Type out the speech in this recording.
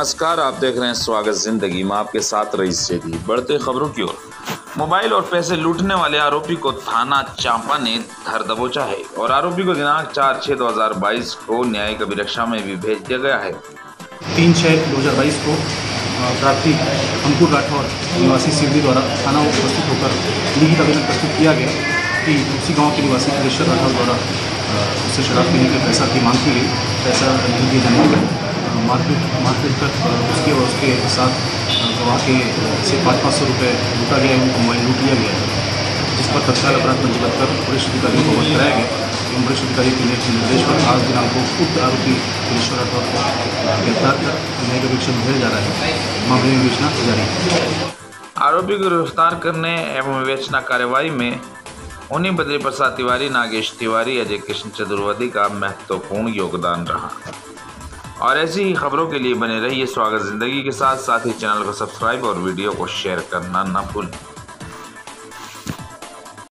नमस्कार, आप देख रहे हैं स्वागत जिंदगी में। आपके साथ रईस जदीद। बढ़ते खबरों की ओर। मोबाइल और पैसे लूटने वाले आरोपी को थाना चांपा ने धर दबोचा है और आरोपी को दिनांक 4/6/2022 को न्यायिक अभिरक्षा में भी भेज दिया गया है। 3/6/2022 को प्रार्थी अंकुर राठौर निवासी सिरडी द्वारा थाना उपस्थित होकर लिखित आवेदन प्रस्तुत किया गया कि उसी गांव के निवासी सुरेश्वर राठौर द्वारा उससे शराब पीने का पैसा की मांग की गई। पैसा नहीं दिए जाने पर मारपीट कर उसके और उसके साथ गवाह के से 500 रुपये लूटा गया एवं मोबाइल लूट लिया गया, जिस पर तत्काल अपराध पंजीबद्ध कर वरिष्ठ अधिकारियों को अवगत कराया गया एवं वरिष्ठ अधिकारी के निर्देश पर आज दिनांक को उक्त आरोपी सुरेश्वर राठौर को गिरफ्तार कर न्यायिक अभिरक्षा में भेजा जा रहा है। मामले में विवेचना जारी है। आरोपी को गिरफ्तार करने एवं विवेचना कार्यवाही में उन्हीं बद्री प्रसाद तिवारी, नागेश तिवारी, अजय कृष्ण चतुर्वेदी का महत्वपूर्ण योगदान रहा। और ऐसी ही खबरों के लिए बने रहिए स्वागत जिंदगी के साथ ही चैनल को सब्सक्राइब और वीडियो को शेयर करना न भूलें।